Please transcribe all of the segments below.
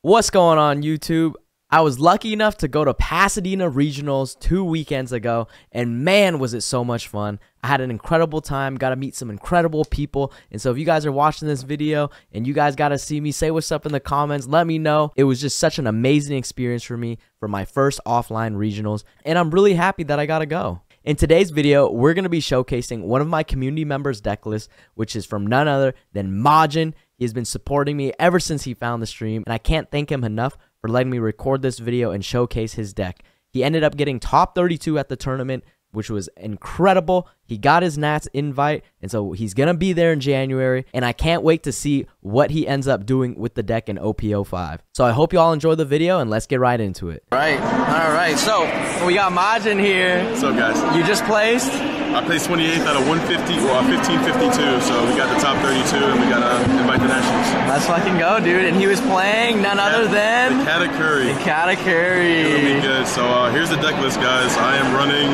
What's going on, YouTube? I was lucky enough to go to Pasadena Regionals 2 weekends ago, and man, was it so much fun. I had an incredible time, got to meet some incredible people, and so if you guys are watching this video and you guys got to see me, say what's up in the comments, let me know. It was just such an amazing experience for me for my first offline regionals, and I'm really happy that I got to go. In today's video, we're going to be showcasing one of my community members' deck list, which is from none other than Majin. He has been supporting me ever since he found the stream, and I can't thank him enough for letting me record this video and showcase his deck. He ended up getting top 32 at the tournament, which was incredible. He got his Nats invite, and so he's going to be there in January, and I can't wait to see what he ends up doing with the deck in OP05. So I hope you all enjoy the video, and let's get right into it. All right, so we got Majin here. What's up, guys? You just placed? I placed 28th out of 150, well, 1552, so we got the top 32, and we got to invite the Nationals. Let's fucking go, dude. And he was playing none other than... the Katakuri. The Katakuri. It'll be good. So here's the deck list, guys. I am running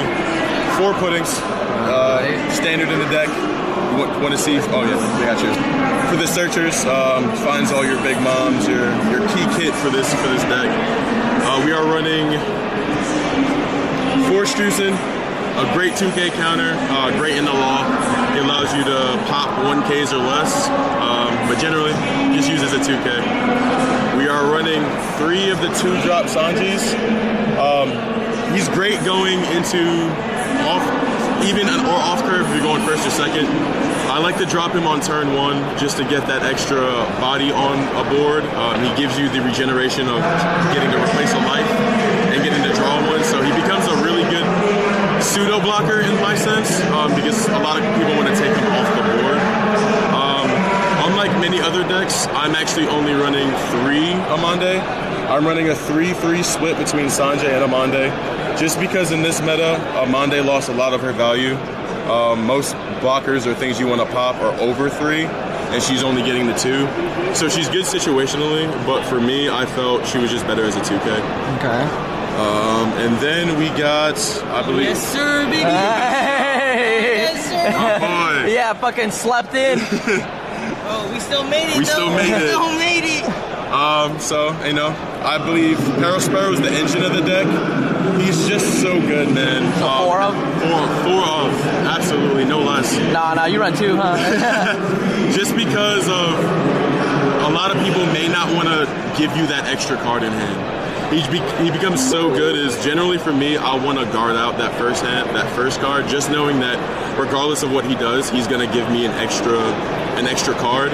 4 puddings, standard in the deck. You want to see? Oh yeah, we got you. For the searchers, finds all your big moms, your key kit for this deck. We are running 4 Strucin, a great 2K counter, great in the law. It allows you to pop 1Ks or less, but generally just use it as a 2K. We are running 3 of the 2-drop Sanjis. He's great going into even or off curve if you're going first or second. I like to drop him on turn 1 just to get that extra body on a board. He gives you the regeneration of getting to replace a life and getting to draw one, so he becomes a really good pseudo blocker in my sense, because a lot of people want to take him off the board. Unlike many other decks, I'm actually only running 3 Amande. I'm running a 3-3 split between Sanjay and Amande, just because in this meta, Amande lost a lot of her value. Most blockers or things you want to pop are over 3, and she's only getting the 2. So she's good situationally, but for me, I felt she was just better as a 2K. Okay. And then we got, I believe... Yes, sir, baby! Hey! Yes, sir! Oh, boy. Yeah, fucking slept in. Oh, we still made it, We still made it. We still made it! So, you know, I believe Sparrow is the engine of the deck. He's just so good, man. So 4 of? 4 of, absolutely, no less. Nah, you run 2, huh? Just because of a lot of people may not want to give you that extra card in hand. He becomes so good is generally for me, I want to guard out that first card, just knowing that regardless of what he does, he's going to give me an extra card.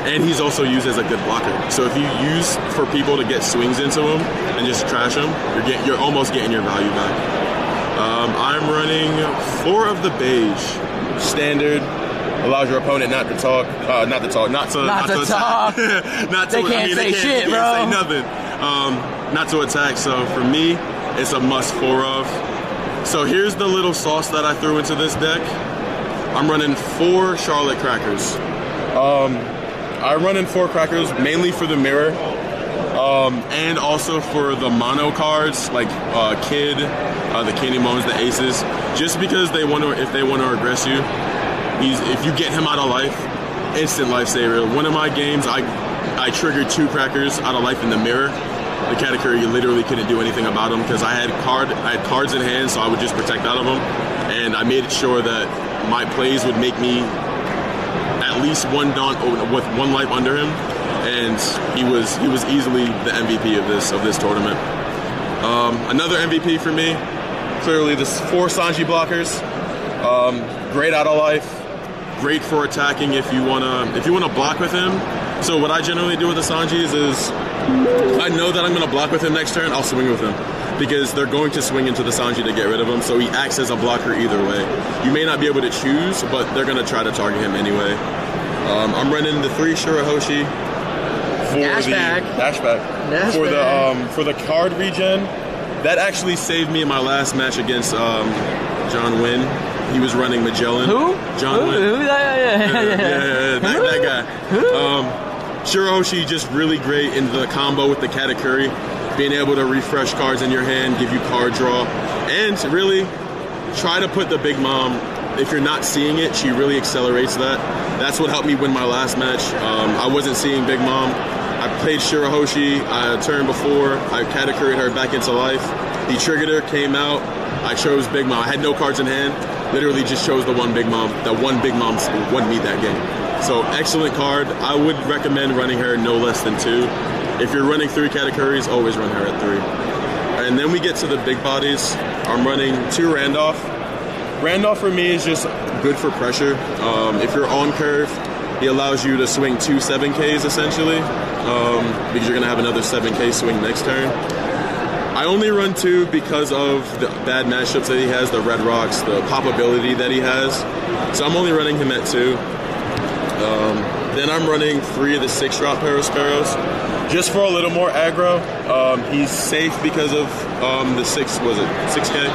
And he's also used as a good blocker. So if you use for people to get swings into him and just trash him, you're almost getting your value back. I'm running 4 of the beige. Standard. Allows your opponent not to talk. Not to talk. They can't say shit, bro. Say nothing. Not to attack. So for me, it's a must 4 of. So here's the little sauce that I threw into this deck. I'm running 4 Charlotte Crackers. I run in 4 crackers mainly for the mirror, and also for the mono cards like Kid, the Candy Moans, the Aces. Just because if they want to aggress you, if you get him out of life, instant lifesaver. One of my games, I triggered 2 crackers out of life in the mirror. The Katakuri, you literally couldn't do anything about him because I had cards in hand, so I would just protect out of them, and I made sure that my plays would make me at least 1 daunt with 1 life under him, and he was easily the MVP of this tournament. Another MVP for me, clearly the 4 Sanji blockers. Great out of life, great for attacking if you wanna block with him. So what I generally do with the Sanjis is, if I know that I'm gonna block with him next turn, I'll swing with him, because they're going to swing into the Sanji to get rid of him, so he acts as a blocker either way. You may not be able to choose, but they're going to try to target him anyway. I'm running the 3 Shirahoshi for for the card regen. That actually saved me in my last match against John Wynn. He was running Magellan. Who? John Wynn. Who? Yeah, that guy. Shirahoshi just really great in the combo with the Katakuri. Being able to refresh cards in your hand, give you card draw, and really try to put the Big Mom. If you're not seeing it, she really accelerates that. That's what helped me win my last match. I wasn't seeing Big Mom. I played Shirahoshi, I turned before, I Katakuri'd her back into life. He triggered her, came out, I chose Big Mom. I had no cards in hand, literally just chose the one Big Mom. That one Big Mom won me that game. So excellent card. I would recommend running her no less than 2. If you're running 3 Katakuris, always run her at 3. And then we get to the big bodies. I'm running 2 Randolph. Randolph for me is just good for pressure. If you're on curve, he allows you to swing 2 7Ks essentially, because you're gonna have another 7K swing next turn. I only run 2 because of the bad matchups that he has, the Red Rocks, the popability that he has. So I'm only running him at 2. Then I'm running 3 of the 6-drop Parasparrows, just for a little more aggro. He's safe because of the 6K?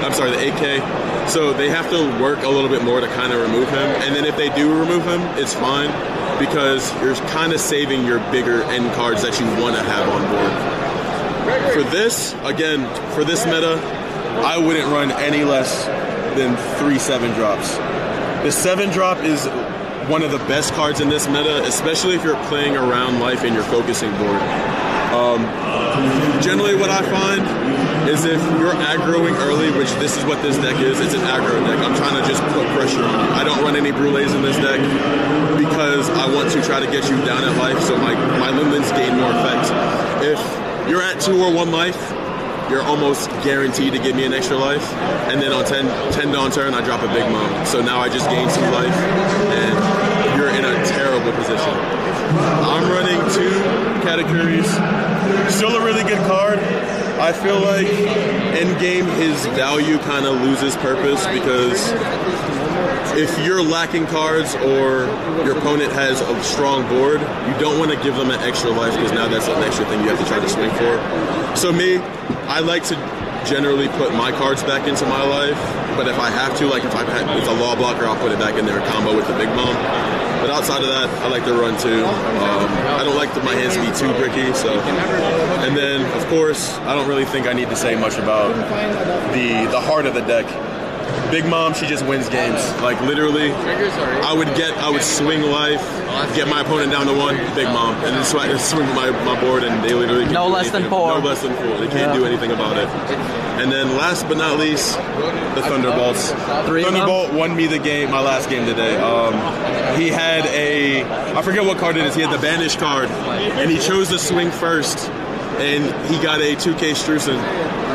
I'm sorry, the 8K. So they have to work a little bit more to kind of remove him. And then if they do remove him, it's fine, because you're kind of saving your bigger end cards that you want to have on board. For this, again, for this meta, I wouldn't run any less than 3 7-drops. The 7-drop is one of the best cards in this meta, especially if you're playing around life and you're focusing board. Generally what I find is if you're aggroing early, which this is what this deck is, it's an aggro deck. I'm trying to just put pressure on you. I don't run any Brûlés in this deck because I want to try to get you down at life so my Linlins gain more effect. If you're at 2 or 1 life, you're almost guaranteed to give me an extra life. And then on 10 dawn turn, I drop a Big Mom. So now I just gain 2 life, and you're in a terrible position. I'm running 2 Katakuris. Still a really good card. I feel like endgame his value kind of loses purpose, because if you're lacking cards or your opponent has a strong board, you don't want to give them an extra life, because now that's an extra thing you have to try to swing for. So me, I like to generally put my cards back into my life, but if I have to, like if it's a law blocker, I'll put it back in there in combo with the Big Mom. But outside of that, I like to run 2. I don't like my hands to be too bricky, so. And then, of course, I don't really think I need to say much about the heart of the deck. Big Mom, she just wins games. Like literally, I would swing life, get my opponent down to 1, Big Mom, and then swing my board, and they literally can't no less than 4. No less than 4. They can't do anything about it. And then last but not least, the Thunderbolts. Thunderbolt won me the game, my last game today. He had I forget what card it is. He had the Banish card, and he chose to swing first, and he got a 2K Strusen.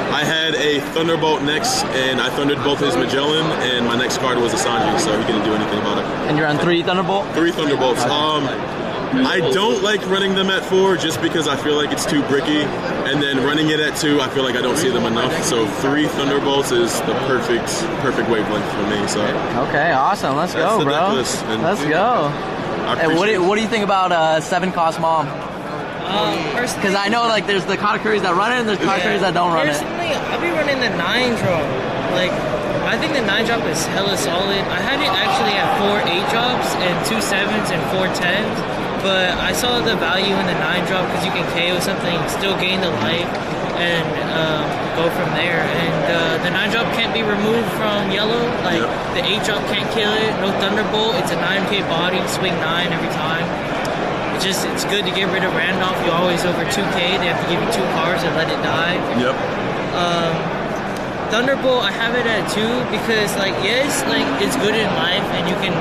I had a Thunderbolt next, and I thundered both his Magellan, and my next card was a Sanji, so he couldn't do anything about it. And you're on 3 Thunderbolt? 3 Thunderbolts. I don't like running them at 4 just because I feel like it's too bricky, and then running it at 2, I feel like I don't see them enough. So 3 Thunderbolts is the perfect wavelength for me. So okay, awesome. Let's go, bro. Let's go. And what do you think about 7-cost Mom? Because I know like there's the Katakuris that run it and there's Katakuris that don't run it. Personally, I'll be running the 9-drop. Like, I think the 9-drop is hella solid. I had it actually at 4 8-drops and 2 7s and 4 10s, but I saw the value in the 9-drop because you can KO something, still gain the life, and go from there. And the 9-drop can't be removed from yellow. Like the 8-drop can't kill it. No Thunderbolt. It's a 9K body, swing 9 every time. It's good to get rid of Randolph. You always over 2K. They have to give you 2 cards and let it die. Yep. Thunderbolt, I have it at 2 because, like, yes, like it's good in life and you can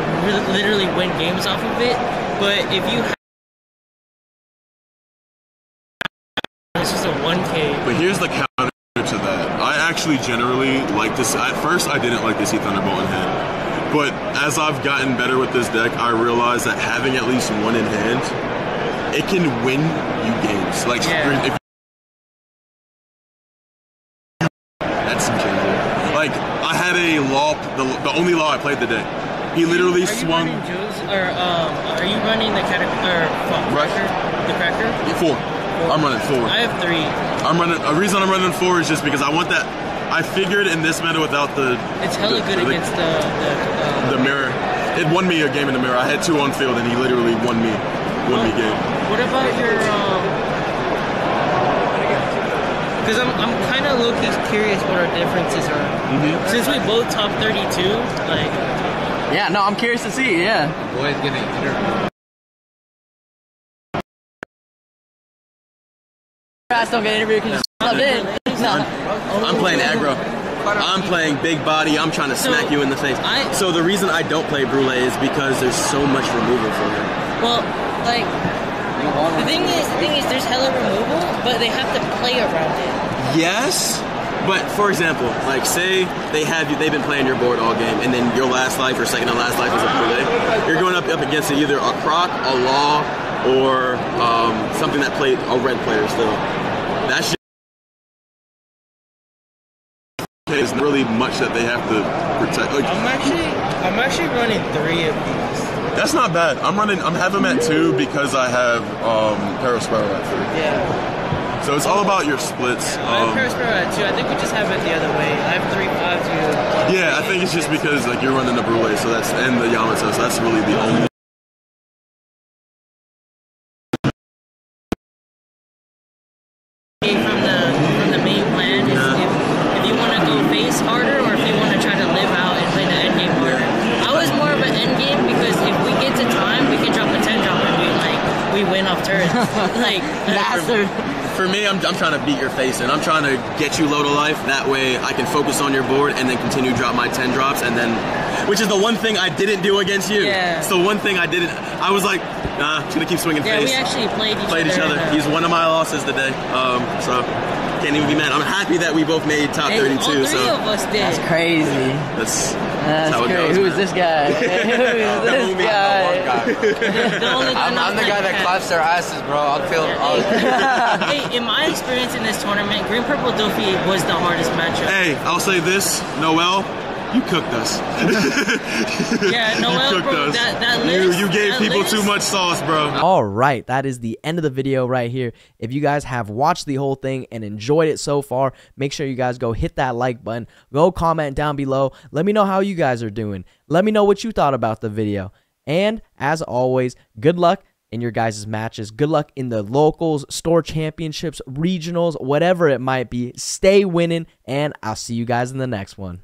literally win games off of it. But if you have, it's just a 1K. But here's the counter to that. I actually generally like this. At first, I didn't like to see Thunderbolt in hand. But as I've gotten better with this deck, I realize that having at least 1 in hand, it can win you games. Like, if that's changing. Like, I had a law, the only law I played today. He literally swung. Are you running the Cracker? The Cracker? 4. I'm running 4. I have 3. A reason I'm running 4 is just because I want that. I figured in this meta without it's hella good against the mirror. It won me a game in the mirror. I had 2 on field, and he literally won me game. What about your? Because I'm kind of low-key curious what our differences are. Since we both top 32, like. Yeah, no, I'm curious to see. Yeah. Boy, getting Guys don't get interviewed because you subbed in. I'm playing aggro. I'm playing big body. I'm trying to smack you in the face. So the reason I don't play Brule is because there's so much removal for him. Well, like, the thing is, there's hella removal, but they have to play around it. Yes, but for example, like say they've been playing your board all game, and then your last life or second to last life is a Brule. You're going up against either a Croc, a Law, or something that played a red player still. That's just there's really much that they have to protect. Like, I'm actually running 3 of these. That's not bad. I'm having them at 2 because I have Paraspero at 3. Yeah. So it's all about your splits. I have Paraspero at 2. I think we just have it the other way. I have 3, 5, 2. Yeah, I think it's just because like you're running the Brule, so and the Yamato, so that's really the only. From the main plan is if you want to go face harder or if you want to try to live out and play the end game harder. I was more of an end game because if we get to time, we can drop a 10 drop and we win off turns. Like Bastard. For me, I'm trying to beat your face in. I'm trying to get you low to life. That way I can focus on your board and then continue to drop my 10 drops, and then, which is the one thing I didn't do against you. Yeah. It's the one thing I didn't. I was like, nah, just gonna keep swinging face. Yeah, we actually played each other. He's one of my losses today. So can't even be mad. I'm happy that we both made top 32. All 3 of us did. That's crazy. That's how it crazy. goes. Who is this guy? Who is this guy? I'm the guy that claps their asses, bro. I'll kill. Hey, in my experience in this tournament, Green Purple Dofi was the hardest matchup. Hey, I'll say this, Noel, you cooked us. Yeah, Noel, you cooked bro, us. that list, you gave people too much sauce, bro. All right, that is the end of the video right here. If you guys have watched the whole thing and enjoyed it so far, make sure you guys go hit that like button. Go comment down below. Let me know how you guys are doing. Let me know what you thought about the video. And as always, good luck in your guys' matches. Good luck in the locals, store championships, regionals, whatever it might be. Stay winning, and I'll see you guys in the next one.